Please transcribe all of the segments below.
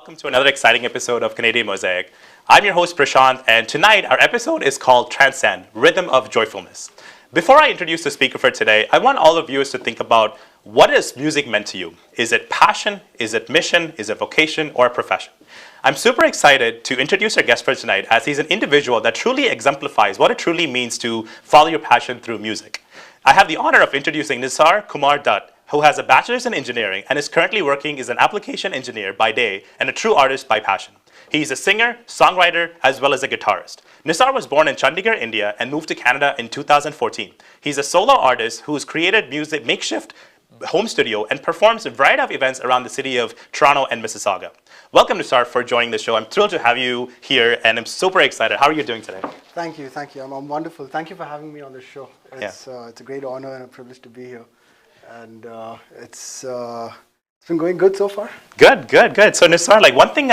welcome to another exciting episode of Canadian Mosaic. I'm your host Prashanth, and tonight our episode is called Transcend, Rhythm of Joyfulness. Before I introduce the speaker for today, I want all the viewers to think about what is music meant to you? Is it passion? Is it mission? Is it vocation or a profession? I'm super excited to introduce our guest for tonight as he's an individual that truly exemplifies what it truly means to follow your passion through music. I have the honor of introducing Nissar Dutt, who has a bachelor's in engineering and is currently working as an application engineer by day and a true artist by passion. He's a singer, songwriter, as well as a guitarist. Nissar was born in Chandigarh, India, and moved to Canada in 2014. He's a solo artist who's created music makeshift home studio and performs a variety of events around the city of Toronto and Mississauga. Welcome, Nissar, for joining the show. I'm thrilled to have you here, and I'm super excited. How are you doing today? Thank you. I'm wonderful. Thank you for having me on the show. It's a great honor and a privilege to be here. And it's been going good so far. Good. So Nissar, like one thing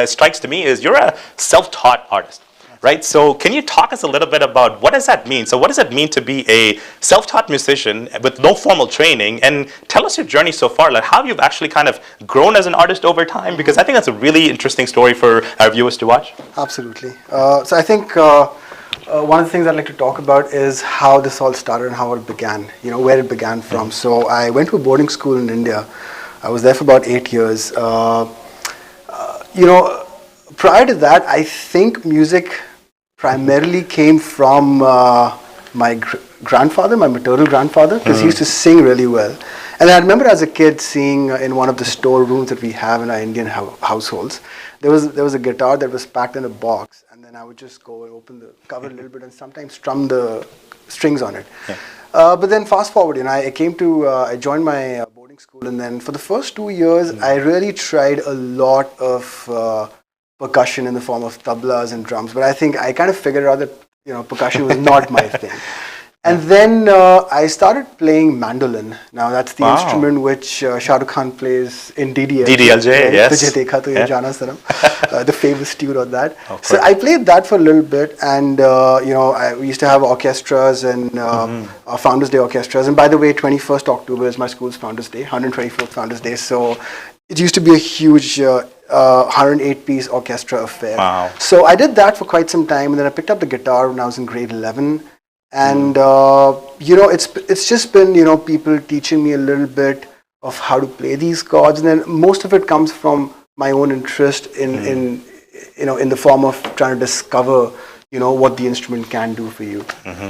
strikes to me is you're a self-taught artist, right? So can you talk us a little bit about what does that mean? So what does it mean to be a self-taught musician with no formal training? And tell us your journey so far, like how you've actually kind of grown as an artist over time, because I think that's a really interesting story for our viewers to watch. Absolutely. So I think one of the things I'd like to talk about is how this all started and how it began, where it began from. So I went to a boarding school in India. I was there for about 8 years. Prior to that, I think music primarily came from my grandfather, my maternal grandfather, because he used to sing really well. And I remember as a kid seeing in one of the storerooms that we have in our Indian households, there was a guitar that was packed in a box, and then I would just go and open the cover a little bit and sometimes strum the strings on it. Yeah. But then fast forward, I joined my boarding school, and then for the first 2 years, I really tried a lot of percussion in the form of tablas and drums. But I think I kind of figured out that percussion was not my thing. And then I started playing mandolin. Now that's the instrument which Shah Rukh Khan plays in DDLJ, yes. Tujhe dekha to ye jana sanam, the famous tune on that. So I played that for a little bit, and we used to have orchestras and our Founders Day orchestras. And by the way, 21st October is my school's Founders Day, 124th Founders Day. So it used to be a huge 108-piece orchestra affair. Wow. So I did that for quite some time, and then I picked up the guitar when I was in grade 11. And it's just been people teaching me a little bit of how to play these chords, and then most of it comes from my own interest in the form of trying to discover what the instrument can do for you.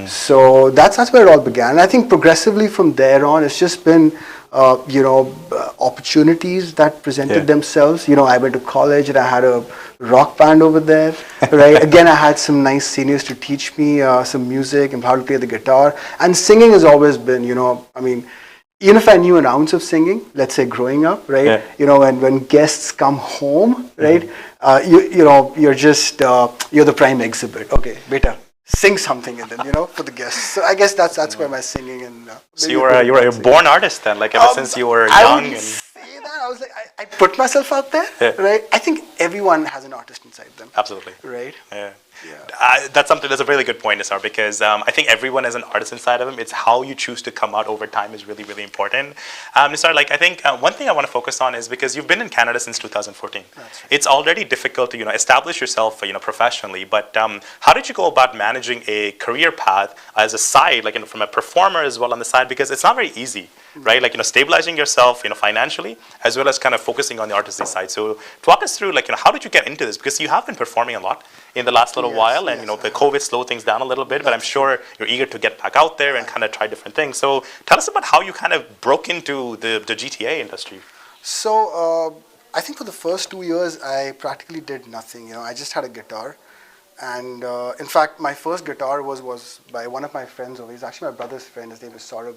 So that's where it all began. And I think progressively from there on, it's just been opportunities that presented themselves. I went to college and I had a rock band over there, right? Again, I had some nice seniors to teach me some music and how to play the guitar. And singing has always been, even if I knew an ounce of singing, let's say growing up, right? When guests come home, right? You're just, you're the prime exhibit. Okay, beta, sing something, and then, for the guests. So I guess that's where my singing and... so you were a born artist then, like ever since you were young? Say that. I was like, I put myself out there, right? I think everyone has an artist inside them. Absolutely. Right? Yeah. That's a really good point, Nissar, because I think everyone has an artist inside of them. It's how you choose to come out over time is really, really important. Nissar, I think one thing I want to focus on is because you've been in Canada since 2014. That's right. It's already difficult to establish yourself professionally, but how did you go about managing a career path as a side, from a performer as well on the side, because it's not very easy, right? Stabilizing yourself financially as well as kind of focusing on the artistic side. So talk us through how did you get into this, because you have been performing a lot in the last little while, and the COVID slowed things down a little bit, but I'm sure you're eager to get back out there and kind of try different things. So tell us about how you kind of broke into the GTA industry. So I think for the first 2 years, I practically did nothing. I just had a guitar. And in fact, my first guitar was by one of my friends. He's actually my brother's friend. His name is Saurabh.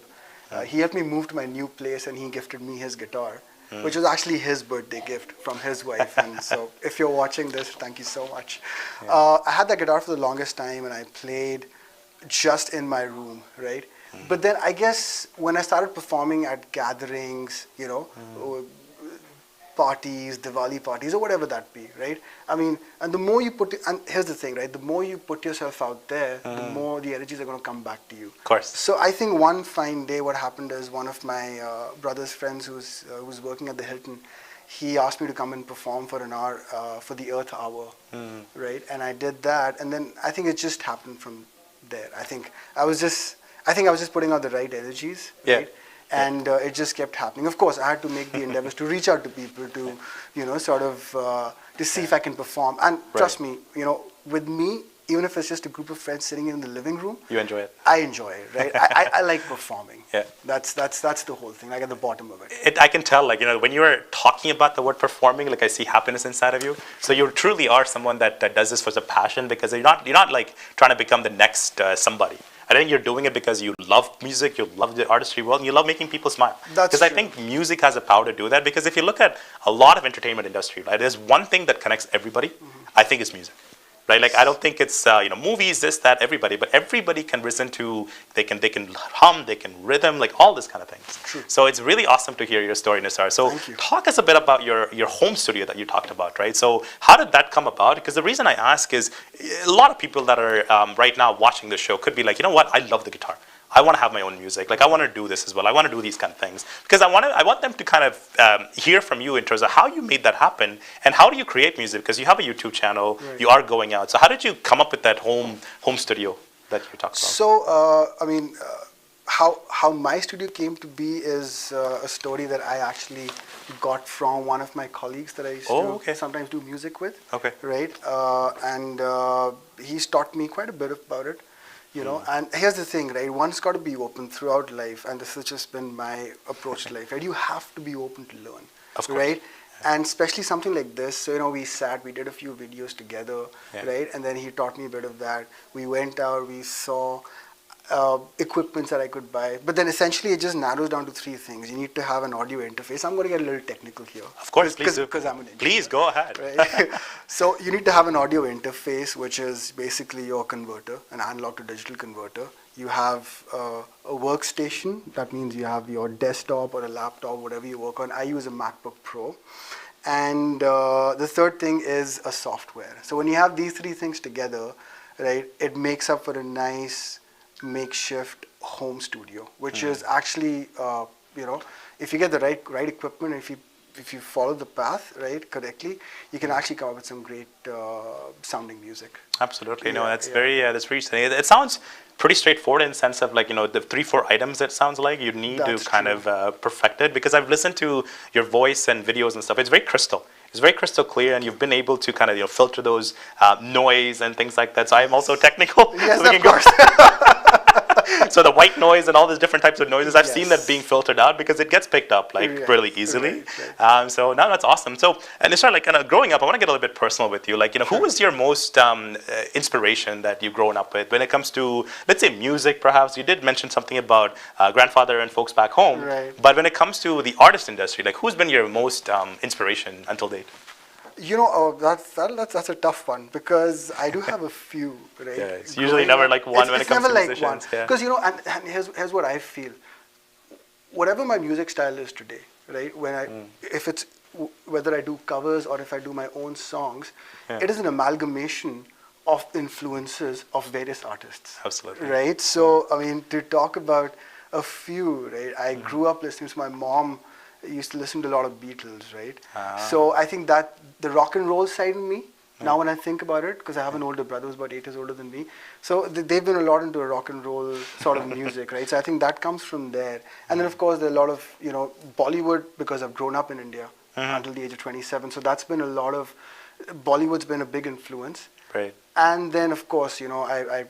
He helped me move to my new place, and he gifted me his guitar, which was actually his birthday gift from his wife. And so if you're watching this, thank you so much. I had that guitar for the longest time, and I played just in my room, right? But then I guess when I started performing at gatherings, parties, Diwali parties, or whatever that be, right? I mean, and the more you and here's the thing, right? The more you put yourself out there, the more the energies are going to come back to you. Of course. So I think one fine day, what happened is one of my brother's friends who was working at the Hilton, he asked me to come and perform for an hour for the Earth Hour, right? And I did that, and then I think it just happened from there. I think I was just putting out the right energies, right? And it just kept happening. Of course, I had to make the endeavors to reach out to people to, sort of to see if I can perform. And trust me, with me, even if it's just a group of friends sitting in the living room, you enjoy it. I enjoy it, right? I like performing. Yeah. That's the whole thing. Like at the bottom of it. I can tell, like, when you're talking about the word performing, like I see happiness inside of you. So you truly are someone that does this for the passion, because you're not like trying to become the next somebody. I think you're doing it because you love music, you love the artistry world, and you love making people smile. Because I think music has the power to do that. Because if you look at a lot of entertainment industry, right, there's one thing that connects everybody. I think it's music. Right? Like, I don't think it's movies, this, that, everybody, but everybody can listen to, they can hum, they can rhythm, like all this kind of things. True. So it's really awesome to hear your story, Nissar. So talk us a bit about your home studio that you talked about, right? So how did that come about? Because the reason I ask is a lot of people that are right now watching the show could be like, you know what, I love the guitar. I want to have my own music. Like, I want to do this as well. I want to do these kind of things. Because I want them to kind of hear from you in terms of how you made that happen, and how do you create music? Because you have a YouTube channel, you are going out. So how did you come up with that home studio that you talked about? So, how my studio came to be is a story that I actually got from one of my colleagues that I used to sometimes do music with. Okay. Right? And he's taught me quite a bit about it. And here's the thing, right? One's got to be open throughout life, and this has just been my approach to life, right? You have to be open to learn, right? And especially something like this. So, we did a few videos together, right? And then he taught me a bit of that. We went out, we saw equipments that I could buy. But then essentially it just narrows down to three things. You need to have an audio interface. I'm going to get a little technical here. Of course, please do. Because I'm an engineer. Please go ahead. Right? So you need to have an audio interface, which is basically your converter, an analog to digital converter. You have a workstation. That means you have your desktop or a laptop, whatever you work on. I use a MacBook Pro. And the third thing is a software. So when you have these three things together, right, it makes up for a nice makeshift home studio, which is actually, if you get the right equipment, if you follow the path correctly, you can actually come up with some great sounding music. Absolutely, that's very interesting. It sounds pretty straightforward in the sense of, like, the 3-4 items. It sounds like you need to kind of perfect it, because I've listened to your voice and videos and stuff. It's very crystal. It's very crystal clear, and you've been able to kind of filter those noise and things like that. So I'm also technical. Yes, of course. So the white noise and all these different types of noises, I've seen that being filtered out, because it gets picked up really easily. Right. So now that's awesome. So, and Nissar, like, kind of growing up, I want to get a little bit personal with you. Like, who was your most inspiration that you've grown up with when it comes to, let's say, music? Perhaps you did mention something about grandfather and folks back home. Right. But when it comes to the artist industry, like, who's been your most inspiration until date? That's a tough one, because I do have a few, right? Yeah, it's usually never like one when it comes to musicians. Because, and here's what I feel. Whatever my music style is today, right? If it's whether I do covers or if I do my own songs, it is an amalgamation of influences of various artists. Absolutely. Right? So, to talk about a few, right? I grew up listening to my mom. Used to listen to a lot of Beatles, right? So I think that the rock and roll side in me, now when I think about it, because I have an older brother who's about 8 years older than me, so they've been a lot into a rock and roll sort of music, right? So I think that comes from there. And then, of course, there are a lot of, Bollywood, because I've grown up in India until the age of 27. So that's been a lot of, Bollywood's been a big influence. Right. And then, of course, I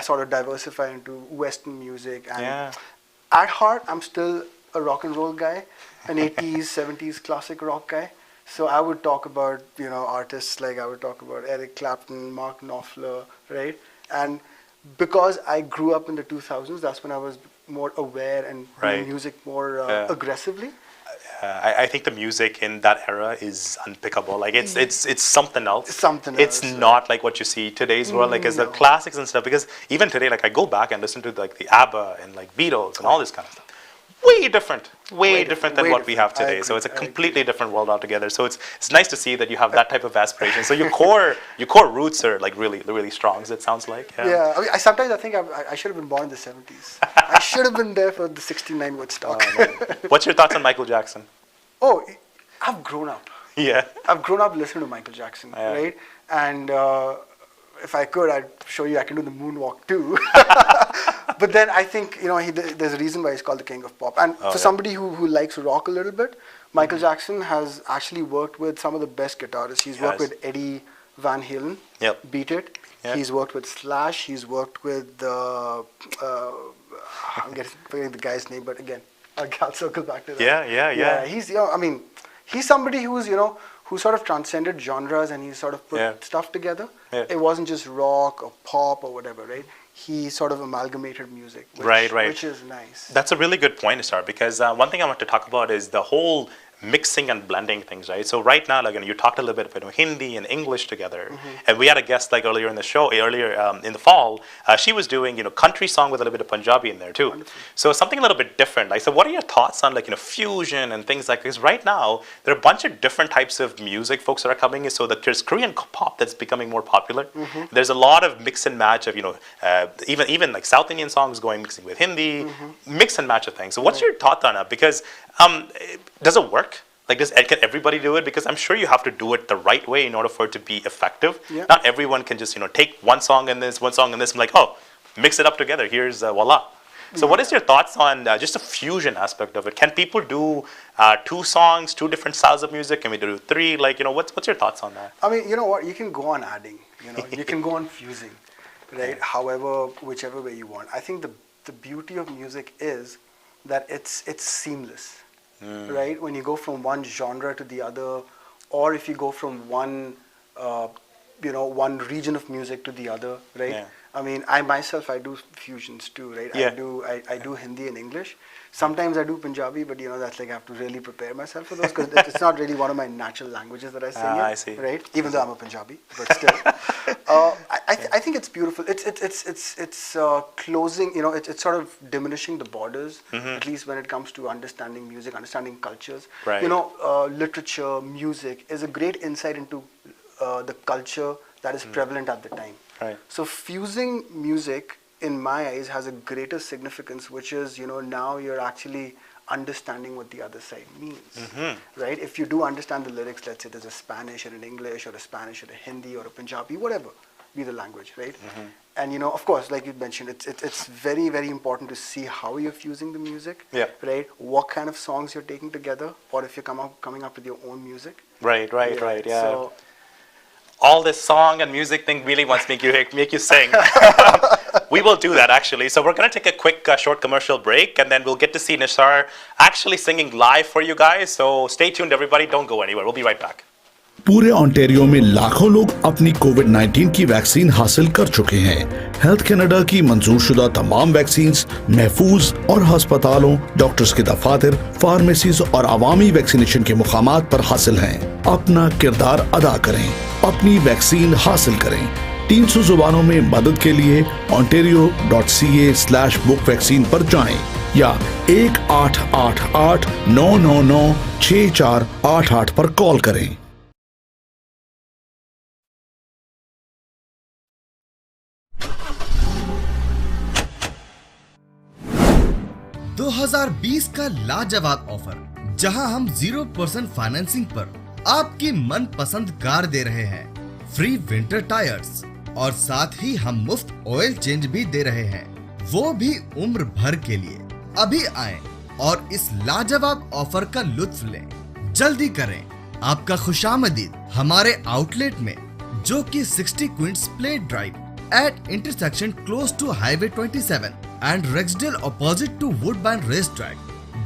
sort of diversify into Western music. And at heart, I'm still a rock and roll guy, an 80s, 70s classic rock guy. So I would talk about, artists like, I would talk about Eric Clapton, Mark Knopfler, right? And because I grew up in the 2000s, that's when I was more aware and doing music more aggressively. I think the music in that era is unpickable. Like, it's something else. It's not like what you see today's world, like as the classics and stuff. Because even today, like, I go back and listen to like the ABBA and like Beatles and all this kind of stuff. Way different than what we have today. So it's a completely different world altogether. So it's nice to see that you have that type of aspiration. So your core roots are like really strong. As it sounds like. Yeah. Sometimes I think I should have been born in the 70s. I should have been there for the '69 Woodstock. What's your thoughts on Michael Jackson? Oh, I've grown up. Yeah. I've grown up listening to Michael Jackson, right? And if I could, I'd show you I can do the moonwalk too. But then I think, there's a reason why he's called the king of pop. And for somebody who likes rock a little bit, Michael Jackson has actually worked with some of the best guitarists. He's worked with Eddie Van Halen, Beat It. Yep. He's worked with Slash. He's worked with, I'm forgetting the guy's name, but again, I'll circle back to that. Yeah. He's somebody who's, who sort of transcended genres and he sort of put stuff together. Yeah. It wasn't just rock or pop or whatever, right? He sort of amalgamated music, which is nice. That's a really good point, Nissar, because one thing I want to talk about is the whole mixing and blending things, right? So right now, you talked a little bit about Hindi and English together, and we had a guest earlier in the show, in the fall, she was doing country song with a little bit of Punjabi in there too. Wonderful. So something a little bit different. So what are your thoughts on fusion and things like this? Right now, there are a bunch of different types of music folks that are coming in. So there's Korean pop that's becoming more popular. There's a lot of mix and match of even like South Indian songs mixing with Hindi, mix and match of things. So what's your thought on that? Because does it work? Can everybody do it? Because I'm sure you have to do it the right way in order for it to be effective. Yeah. Not everyone can just take one song and this, and like, mix it up together. Here's voila. So what is your thoughts on just the fusion aspect of it? Can people do 2 songs, 2 different styles of music? Can we do 3? What's your thoughts on that? I mean, you know what? You can go on adding. You can go on fusing, right? However, whichever way you want. I think the beauty of music is that it's seamless. Right? When you go from one genre to the other, or if you go from one region of music to the other, right? Yeah. I mean, I do fusions too, right? Yeah. I do Hindi and English. Sometimes I do Punjabi, but that's I have to really prepare myself for those because it's not really one of my natural languages that I sing in, I see. Right? Even though I'm a Punjabi, but still, I think it's beautiful. It's closing. It's sort of diminishing the borders, at least when it comes to understanding music, understanding cultures. Right. Literature, music is a great insight into the culture that is prevalent at the time. Right. So fusing music, in my eyes, has a greater significance, which is, now you're actually understanding what the other side means, right? If you do understand the lyrics, let's say there's a Spanish and an English, or a Spanish and a Hindi, or a Punjabi, whatever be the language, right? And, of course, like you mentioned, it's very, very important to see how you're fusing the music, right? What kind of songs you're taking together, or if you're coming up with your own music. Right, yeah. So, all this song and music thing really wants to make you sing. We will do that actually. So we're going to take a quick short commercial break, and then we'll get to see Nissar actually singing live for you guys. So stay tuned, everybody. Don't go anywhere. We'll be right back. पूरे Ontario में लाखों लोग अपनी कोविड-19 की vaccine हासिल कर चुके हैं। हेल्थ कनाडा की मंजूरशुदा तमाम वैक्सीन्स महफूज और अस्पतालों, डॉक्टर्स के दफातर, फार्मेसीज और अवामी वैक्सीनेशन के मुकामात पर हासिल हैं। अपना किरदार अदा करें, अपनी वैक्सीन हासिल करें। 300 जुबानों में मदद के लिए ontario.ca/book वैक्सीन पर जाएं या 1-888-999-6488 पर कॉल करें। 2020 का लाजवाब ऑफर, जहां हम 0% फाइनेंसिंग पर आपकी मनपसंद कार दे रहे हैं, फ्री विंटर टायर्स, और साथ ही हम मुफ्त ऑयल चेंज भी दे रहे हैं, वो भी उम्र भर के लिए। अभी आएं और इस लाजवाब ऑफर का लुत्फ लें। जल्दी करें, आपका खुशामदीद हमारे आउटलेट में, जो कि 60 Queens Plate Drive at intersection close to highway 27 and Rexdale opposite to Woodbine race track.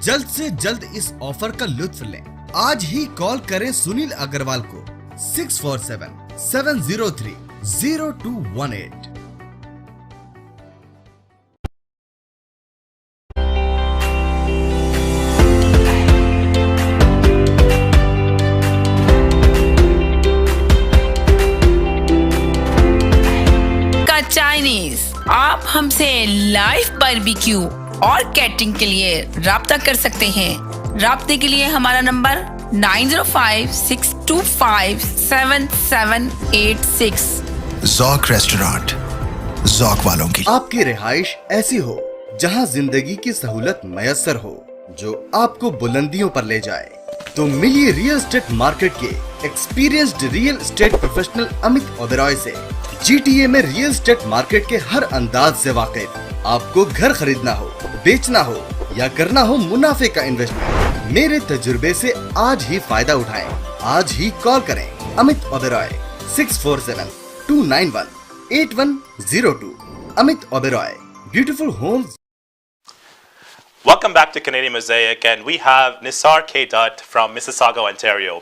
जल्द से जल्द इस ऑफर का लुत्फ लें। आज ही कॉल करें सुनील अग्रवाल को 647-703-0218। चाइनीज, आप हमसे लाइव बारबेक्यू और कैटरिंग के लिए राब्ता कर सकते हैं। राब्ते के लिए हमारा नंबर 9056257786। ज़ौक रेस्टोरेंट, ज़ौक वालों की। आपकी रिहाइश ऐसी हो जहां जिंदगी की सहूलत मयसर हो, जो आपको बुलंदियों पर ले जाए। तो मिलिए रियल एस्टेट मार्केट के experienced real estate professional Amit Oberoi से। GTA में रियल एस्टेट मार्केट के हर अंदाज से वाकिफ। आपको घर खरीदना हो, बेचना हो या करना हो मुनाफे का इन्वेस्टमेंट, मेरे तजुर्बे से आज ही फायदा उठाएं। आज ही कॉल करें Amit Oberoi 647-291-8102। Amit Oberoi, beautiful homes. Welcome back to Canadian Mosaic, and we have Nissar K. Dutt from Mississauga, Ontario.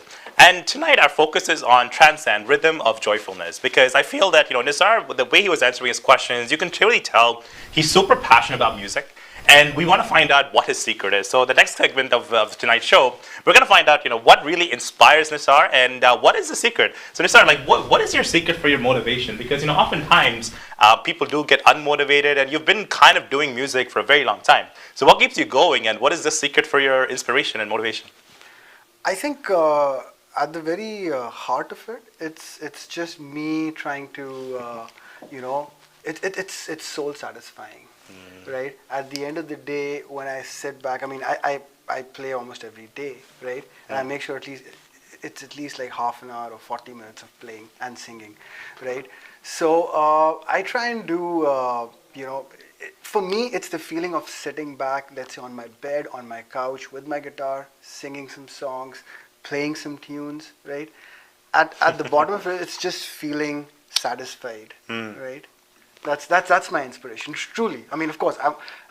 And tonight our focus is on Transcend, Rhythm of Joyfulness, because I feel that, Nissar, the way he was answering his questions, you can really tell he's super passionate about music, and we want to find out what his secret is. So the next segment of tonight's show, we're going to find out, what really inspires Nissar and what is the secret. So Nissar, like, what is your secret for your motivation? Because, oftentimes people do get unmotivated, and you've been kind of doing music for a very long time. So what keeps you going, and what is the secret for your inspiration and motivation? I think at the very heart of it, it's just me trying to, it's soul satisfying. Right? At the end of the day, when I sit back, I mean, I play almost every day, right? And I make sure it's at least like half an hour or 40 minutes of playing and singing, right? So I try and do, for me, it's the feeling of sitting back, let's say on my bed, on my couch with my guitar, singing some songs, playing some tunes, right? At the bottom of it, it's just feeling satisfied, right? That's my inspiration, truly. I mean, of course,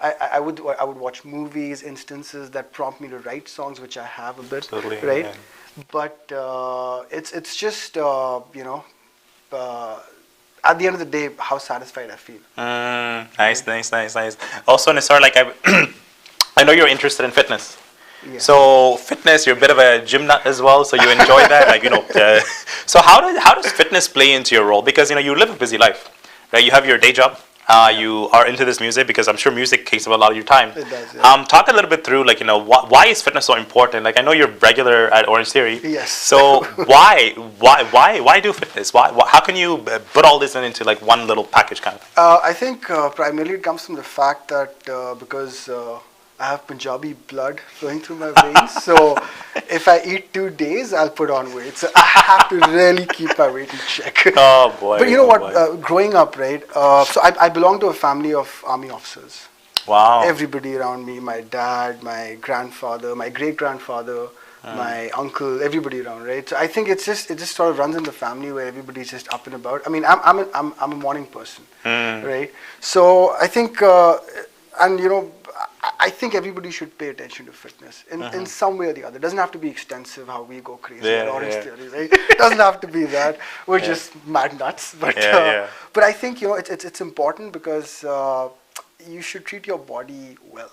I would watch movies, instances that prompt me to write songs, which I have a bit, Totally, right? yeah. But it's just at the end of the day, how satisfied I feel. Nice. Also, Nissar, like I know you're interested in fitness. Yeah. So fitness, you're a bit of a gym nut as well, so you enjoy that, so how does fitness play into your role? Because you live a busy life. Right, you have your day job. You are into this music because I'm sure music takes up a lot of your time. It does. Yeah. Talk a little bit through, why is fitness so important? Like, I know you're regular at Orange Theory. Yes. So why do fitness? Why how can you put all this into like one little package kind of thing? I think primarily it comes from the fact that because I have Punjabi blood flowing through my veins, so if I eat 2 days, I'll put on weight. So I have to really keep my weight in check. Oh boy! But you know what? Growing up, right? So I belong to a family of army officers. Wow! Everybody around me, my dad, my grandfather, my great grandfather, my uncle, everybody around, right? So I think it just sort of runs in the family where everybody's just up and about. I mean, I'm a morning person, right? So I think, I think everybody should pay attention to fitness in some way or the other. It doesn't have to be extensive, how we go crazy at Orange Theory, right? It doesn't have to be that. We're just mad nuts. But but I think it's important because you should treat your body well.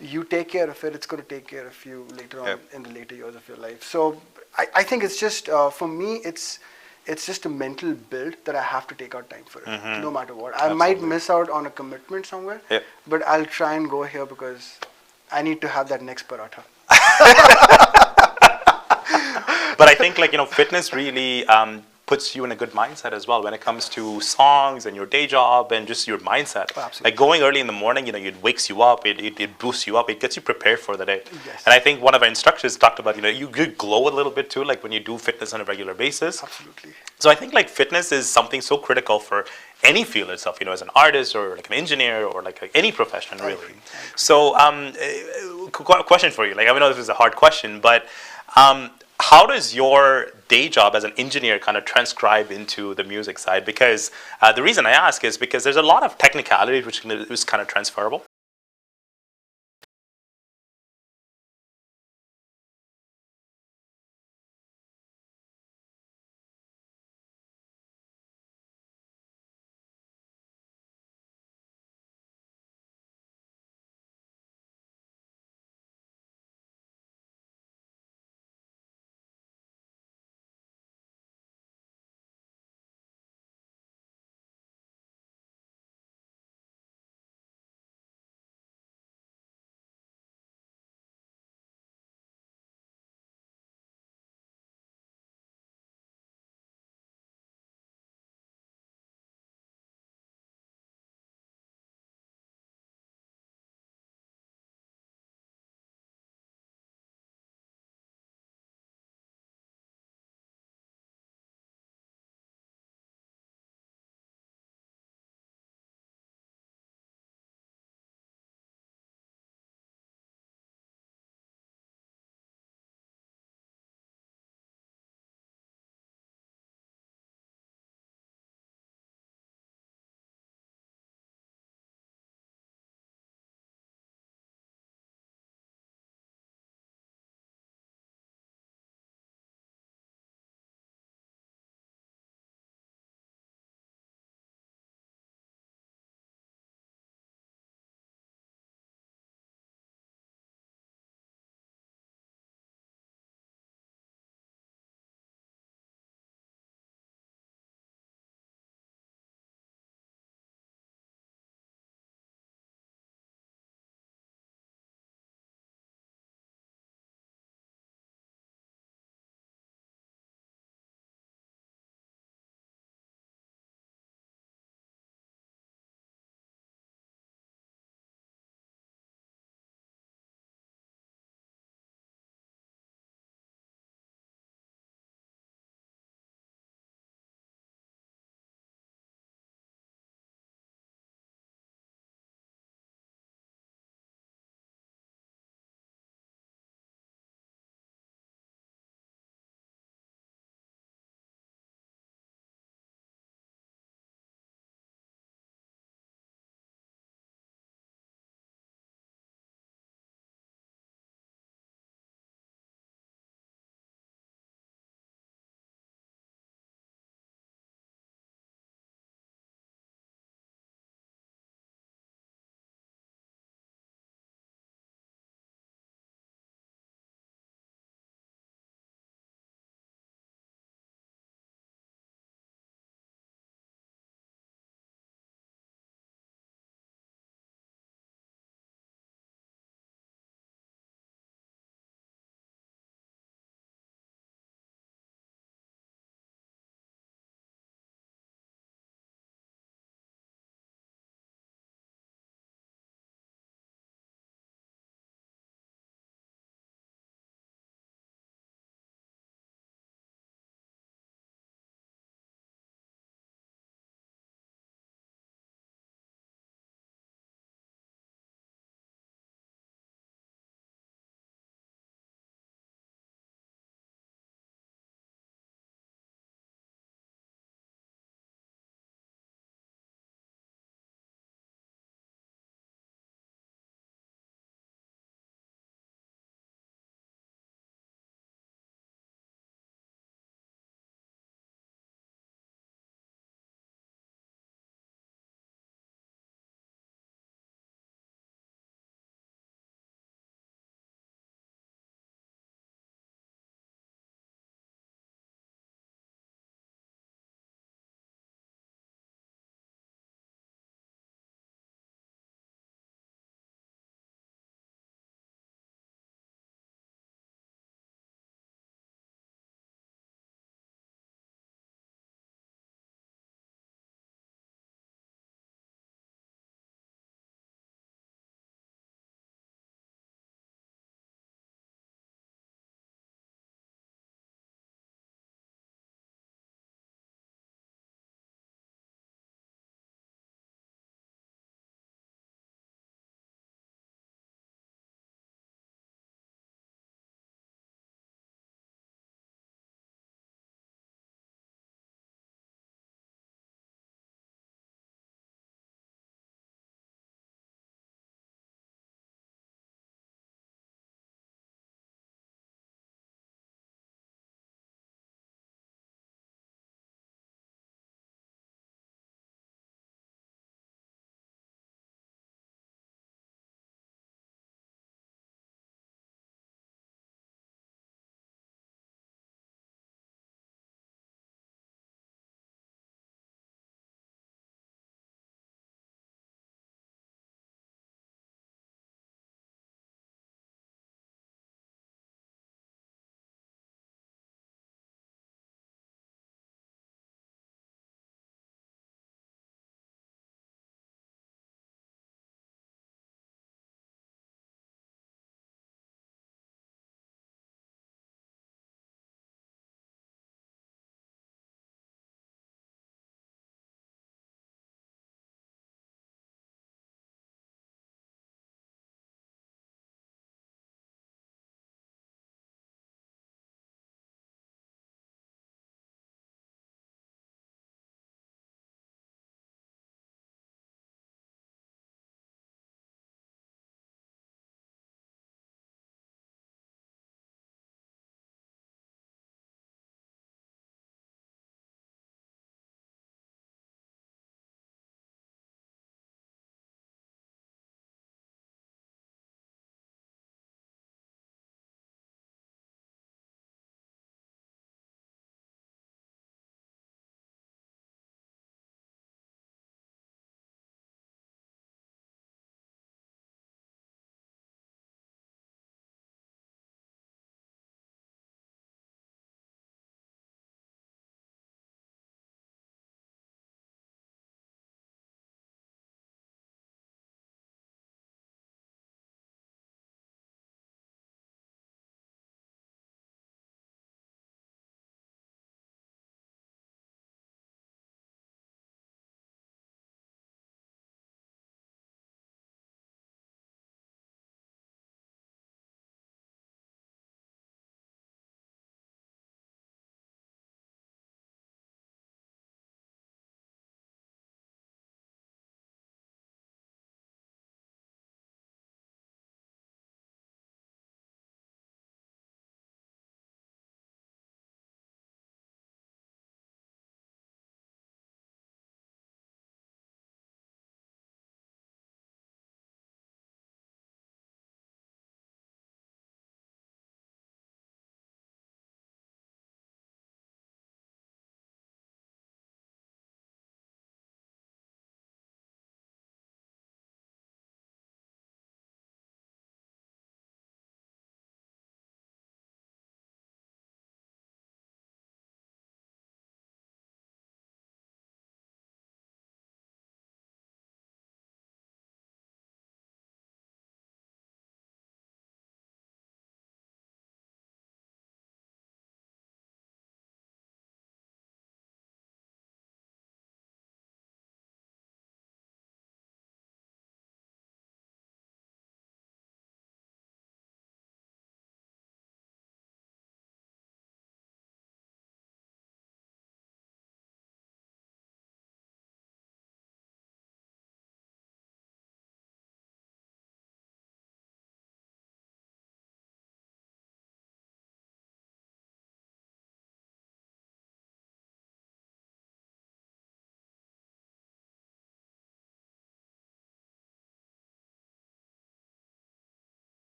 You take care of it, it's going to take care of you later on in the later years of your life. So I think it's just, for me, it's just a mental build that I have to take out time for it, no matter what. I might miss out on a commitment somewhere, but I'll try and go here because I need to have that next paratha. But I think fitness really puts you in a good mindset as well when it comes to songs and your day job and just your mindset. Oh, absolutely. Like going early in the morning, it wakes you up, it boosts you up, it gets you prepared for the day. Yes. And I think one of our instructors talked about, you glow a little bit too, like when you do fitness on a regular basis. Absolutely. So I think fitness is something so critical for any field itself, as an artist or like an engineer or like any profession really. So question for you, I know this is a hard question, but how does your day job as an engineer kind of transcribe into the music side? Because the reason I ask is because there's a lot of technicality which is kind of transferable.